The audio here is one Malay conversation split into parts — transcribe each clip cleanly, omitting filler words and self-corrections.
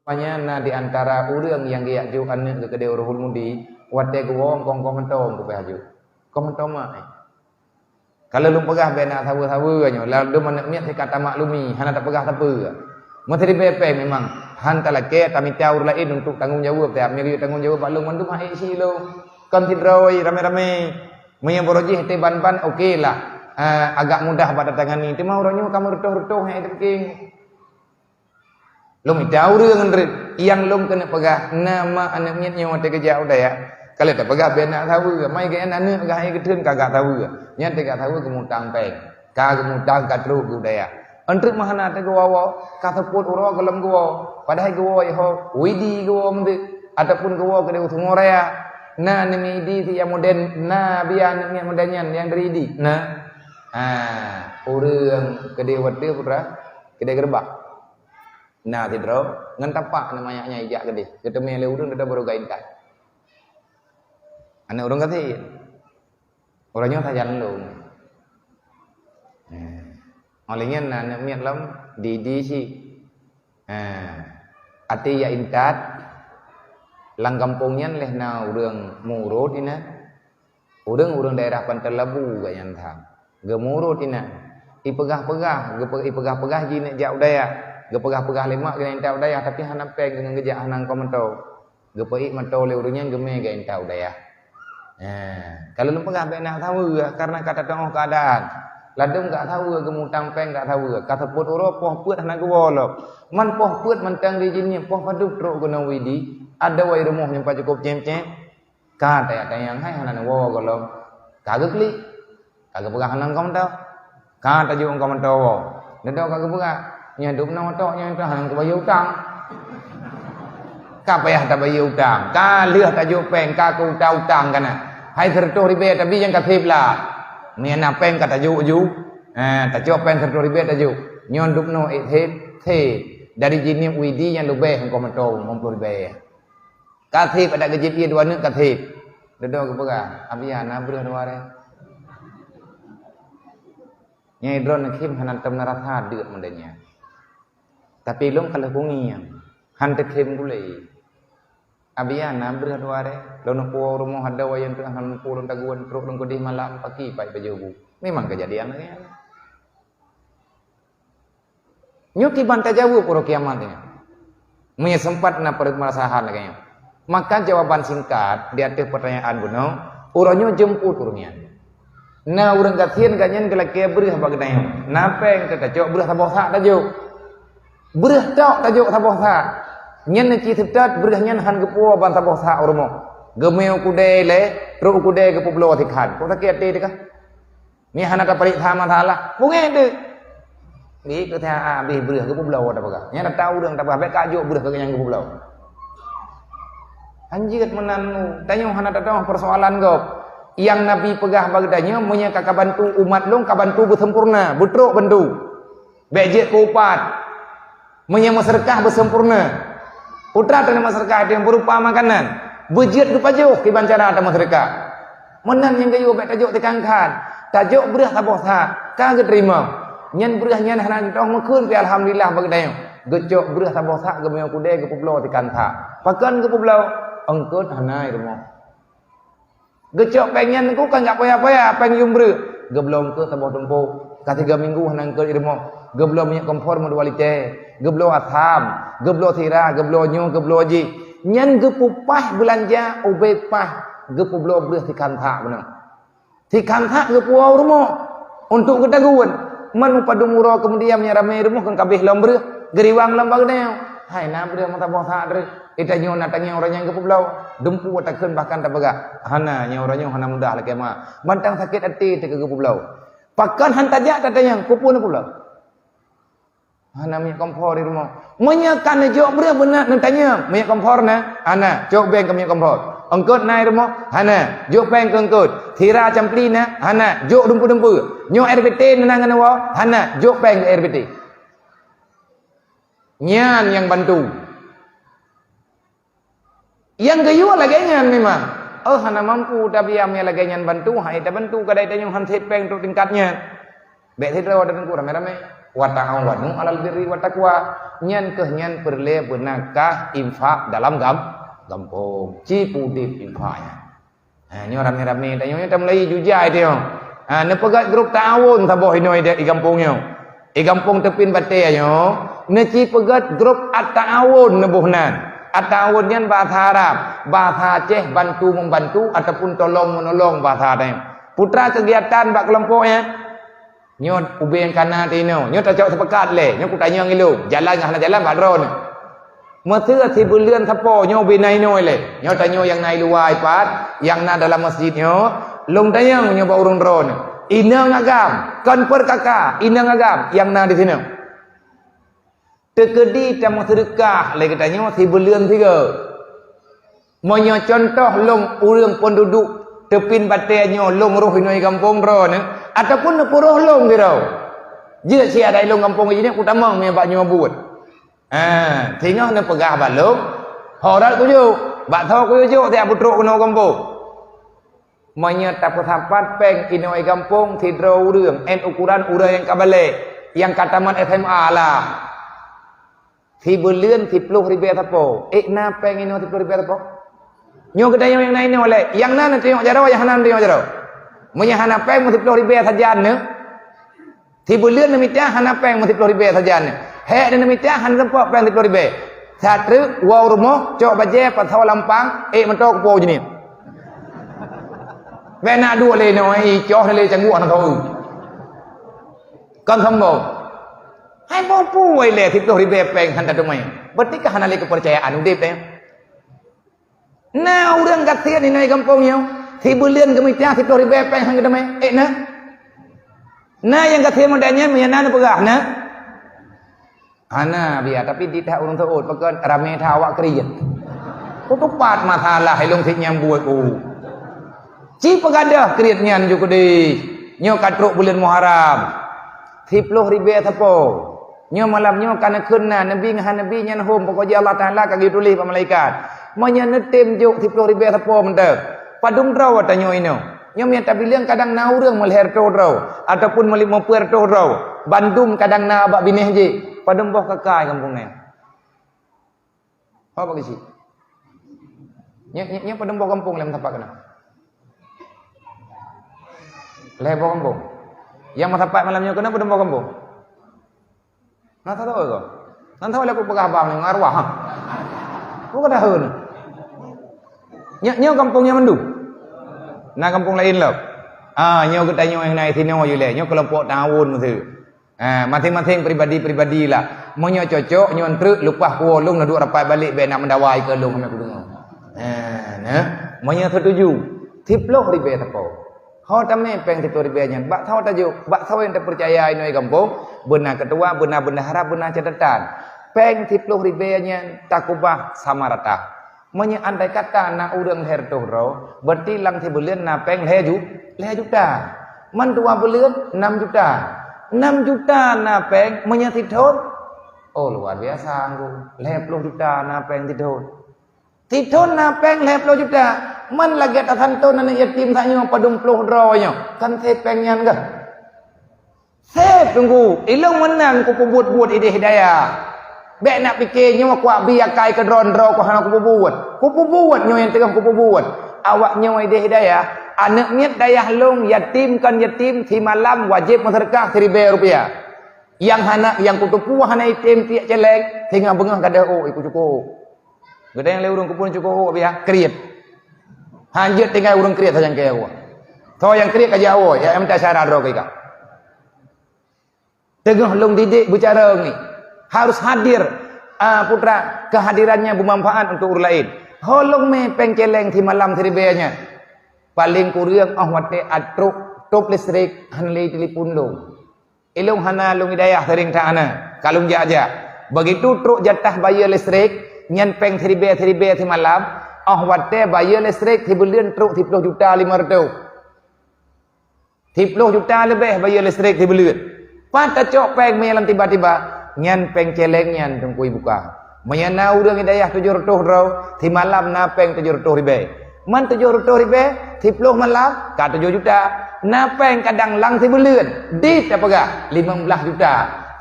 Makanya di antara orang yang dia aju anak ke kedai Rohul Mudi, wate gua kong komentom ke aju. Komentom mah. Kalau lu pegah benak sawa-sawa nya, lalu mana miat kata maklumi, hana tak pegah apa. Mesti di BP memang han talake kami tahu lain untuk tanggung jawab tiap minggu tanggung jawab balung mandu mah isi lo. Kan tidroi rame-rame. Menyang borojih te ban-ban okey lah. Agak mudah pada tangan ni. Tema orangnya kamu rutuh-rutuh hai tepking. Lom tahu dengan yang lom kena pegah nama anak miatnya mate kerja udah ya. Kalau tak pegah benak tahu mai ke anak pegah ai keteun kagak tahu. Nya tak tahu kemutang peng. Ka kemutang ka teruk budaya. Antrik mahana te gowo ka teput uro gelem gowo. Padahal gowo iho widi gowo mende ataupun gowo ke utungorea. Nah ni di yang modern nah biar ni modernnya yang dari di. Nah orang kedai wate putra kedai gerbak. Nah tidro ngan tapak namanya ijak gede. Ketemu le urang dah baru gain kai. Anak urang kata orangnya tajan lu. Olehnya anak miat lam di si. Ati ya intat lang kampungnya leh na urang murut ina. Urang daerah Pantai Labu gayan thang. Gemurut ina. Ipegah-pegah, ipegah-pegah ji nak jak udaya. Gepegah-pegah lemak gena intau daya tapi hanap peng dengan gejak hanang komentau. Gepeik mentau le urungnya geme ga intau daya. Kalau lu pegah be nak tahu karena kata tengah keadaan. Ladem gak tahu gemutang peng gak tahu. Kata put uro poh put hanang gewolok. Man poh put mentang di jinnya poh paduk truk guna widi. Ada wai rumah yang cukup cem-cem. Kata yang hai hanang wo golong. Kagak klik. Kagak pegah hanang komentau. Kata jung komentau. Nedok kagak pegah. Nya duk nang tok nya hang ke bayar hutang. Ka payah tak bayar hutang. Ka leuh tak juk peng ka ku hutang kana. Hai sertuh ribe tapi yang kasib lah. Ni na peng kata juk ju. Tak juk peng sertuh ribe tak juk. Nyon duk no the dari jinim widi yang lebih hang komentou 60 ribe. Kasib ada gejip ia dua neuk kasib. Dedo ke pegah. Abiana breuh dua re. Nyai drone kim hanan tem narasa deut mendanya. Tapi lom kalau pungiang hantar kem gulai. Abiana berdua lom puau rumah ada wayan tu han pulau taguan truk lom kodih malam pagi pai bajubu. Memang kejadian lagi. Nyuki bantai jauh puro kiamatnya. Punya sempat na permasalahan lagi. Maka jawaban singkat di atas pertanyaan buno, uronyo jemput urungnya. Nah urang kasihan kanyen kelaki berih bagadanya. Napa yang terkacau berih tabosak tajuk. Berah tok tajuk taboh sa. Nyen ci setat berah nyen han gepo ban taboh sa urmo. Gemeu kude le, tru kude ke publo tikhan. Ko tak ate dekah. Ni hana ka parit sama salah. Bunge de. Ni ke tha abi berah ke publo ta baga. Nya tak tahu deung tak bae kajuk berah ke yang ke publo. Anjir menanu. Tanyo hana tak tahu persoalan gop. Yang Nabi pegah bagdanya munya ka bantu umat long ka bantu bersempurna, butruk bantu. Bejek ku upat. Menyama serkah bersempurna. Putra dan masyarakat yang berupa makanan. Bejit rupa jauh ke bancara dan masyarakat. Menan yang kayu baik tajuk tekangkan. Tajuk berah taboh sa. Kagak terima. Nyen berah nyen hanan tong mekun ke alhamdulillah bagdayo. Gecok berah taboh sa gemeu kude ke pulau tekan sa. Pakan ke pulau engkut hanai rumah. Gecok pengen ku kan gak payah-payah peng yumbre. Geblom ke taboh tempo. Ka 3 minggu hanang ke rumah. Geblo minyak kompor modalite, geblo atham, geblo tira, geblo nyu, geblo ji. Nyen gepupah belanja ubepah, gepublo breh tikantha benar. Tikantha gepu rumah untuk ketaguan. Man padu muro kemudian nyarame rumah kan kabeh lombre, geriwang lambang neo. Hai na breh mata bosa dre. Ita nyu natanya orang yang gepublo, dempu watakeun bahkan tak begak. Hana nya orangnya hana mudah lagi mah. Bantang sakit hati te gepublo. Pakan hantajak tatanya kupun pula. Hana minyak kompor di rumah. Menyakan jok berat benar nak tanya. Minyak kompor na? Hana, jok beng ke minyak kompor. Engkut naik rumah? Hana, jok beng ke engkut. Tira campli na? Hana, jok dumpu-dumpu. Nyok RBT nenang kena wa? Hana, jok beng ke RBT. Nyan yang bantu. Yang gayu lagi nyan memang. Oh, hana mampu tapi yang lagi nyan bantu. Hai tak bantu kadai tanya han set peng untuk tingkatnya. Bek set rawa dengan ku rame-rame. wa ta'awanu 'alal birri wat taqwa. Nyan keh nyan perle benakah infak dalam kampung. Ci pudip infaknya. Nyo rame-rame ta nyo tam lai jujai dia. Ne pegat grup ta'awun taboh inoi dia di kampungnya. Di kampung tepin bate nyo, ne ci pegat grup at-ta'awun nebuhnan. At-ta'awun nyan bahasa Arab, bahasa Aceh bantu membantu ataupun tolong menolong bahasa Arab. Putra kegiatan bak kelompoknya. Nyo ubeng kana tino, nyo tak cok sepekat le, nyo ku tanya ngilu, jalan ngah jalan badron. Masa si bulian sapo nyo binai noi le, nyo tanya yang nai luar ipat, yang na dalam masjid nyo, long tanya nyo ba urung dron. Ina ngagam, kan per kakak, ina ngagam yang na di sini. Tekedi tamu sedekah le katanya si bulian tiga. Monyo contoh long urang penduduk tepin batenya long roh inoi kampung dron. Ataupun nak puruh long dia tau. Jika si ada long kampung ini utama me bak nyo buat. Tengok nak pegah bak long. Horat ku jo, bak tho ku jo tiap putruk kena kampung. Monya tak sapat peng inoi kampung tidro urang en ukuran urang yang kabale, yang kataman SMA lah. Ti belian 10,000 tapo. Na peng ino 10,000 tapo. Nyo kedai yang lain oleh, yang nan tengok jaro, yang hanan tengok jaro. Munya hanapeng 10,000 saja ne. Ti bulian nemitia hanapeng 10,000 saja ne. Hek nemitia han sempo peng 10,000. Satu wau rumah cok baje patau lampang mentok po jenis. Bena dua le noi cok le cangguan kau. Kan sambo. Hai popu wai le 10,000 peng han tatumai. Berarti ka hanale kepercayaan udip teh. Nah urang kasihan ini kampungnya. Si bulian kemitia 10,000 peng hang kedamai. Na. Na yang kasihan modalnya menyana pegah na. Ana biar tapi di tak urang taut pakai rame tawak kriet. Ku tepat masalah hai long tik nyam buat ku. Ci pegadah kriet nyan juga di. Nyo katruk bulan Muharram. 10,000 tapo. Nyo malam nyo kana kunna nabi ngahan nabi nyan hom pokoknya Allah Taala kagi tulis pa malaikat. Monya netem juk 10,000 tapo mentek. Padung draw tanyo ino. Nyo mian tabilang kadang na urang melher to draw ataupun meli memper to draw. Bandung kadang na abak bineh je. Padung boh kakai kampung ni. Apa kisi? Nyo padung boh kampung lem tapak kena. Lebo kampung. Yang masapak malamnya kena padung boh kampung. Nah tahu ke? Nanti tahu aku pegah bang ni ngarwah. Ku kada heun. Nyo kampungnya mendu. Nah kampung lain lah. Nyo kita nyo yang naik sini nyo le. Nyo kelompok tahun tu. Masing-masing pribadi lah. Mo nyo cocok nyo antruk lupa ku long nak duk rapat balik be nak mendawai ke long aku dengar. Nah, mo nyo setuju. 10,000 tapo. Ho tamne peng 10,000 nyan. Bak tahu tajuk, bak tahu yang terpercaya inoi kampung, benar ketua, benar bendahara, benar catatan. Peng 10,000 nyan takubah sama rata. Monya andai kata na urang her tohro, berarti lang ti bulian na peng le juta. Man 2 bulian 6 juta. 6 juta na peng monya tidon. Oh luar biasa anggu. 10 juta na peng tidon. Tidon na peng 10 juta. Man lagi asan ton na yatim sanyo padung ploh dronyo. Kan se peng nyan ke? Se tunggu. Ilung menang ku buat ide hidayah. Bek nak fikirnya kuat biar kai ke drone-drone ku hang ku buat. Ku buat nyo yang tengah ku buat. Awak nyo ide hidayah, anak miat dayah long yatim kan yatim si malam wajib bersedekah RM1,000. Yang anak yang kutupu hana yatim tiak celeng hingga bengah kada iku cukup. Gede yang le urang ku pun cukup biar kriet. Hanjut tinggal urang kriet saja ke awak. So yang kriet ka jauh ya em tak syarat ro ka. Tengah long didik bicara ni. Harus hadir putra kehadirannya bermanfaat untuk orang lain. Holong me pengceleng di malam seribeanya. Paling kurang ahwate atruk top listrik hanlei telefon long. Ilung hana long hidayah sering tak ana. Kalung jaja. Begitu truk jatah bayar listrik nyan peng seribe di malam ahwate bayar listrik di bulan truk 10 juta 500. 10 juta lebih bayar listrik di bulan. Pada cok peng malam tiba-tiba nyan peng celeng nyan tungkui buka. Menyana urang hidayah 700 draw, di malam napeng 700,000. Man 700,000, 10 malam ka 7 juta. Napeng kadang lang si bulan. Di tapagah 15 juta.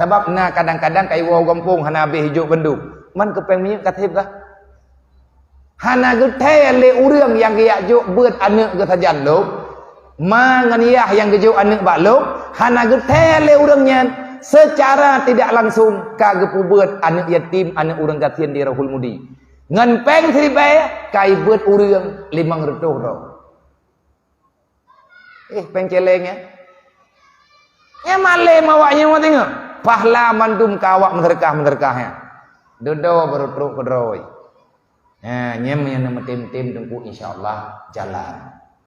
Sebab na kadang-kadang kai wau kampung hana habis hijuk bendu. Man kepeng minyak katib kah? Hana gethe le urang yang giyak juk beut anak ke sajan lu. Ma nganiah yang gejuk anak bak lu, hana gethe le urangnya secara tidak langsung ka gepu beut anak yatim, anak urang gatian di Rahul Mudi. Ngan peng seribe kai beut urang 500 ro. Peng celeng ya. Ya male mawaknya mau tengok. Pahla mandum kawak menderkah ya. Dodo baru truk kedroi. Nyem yang nama tim-tim tunggu insyaallah jalan.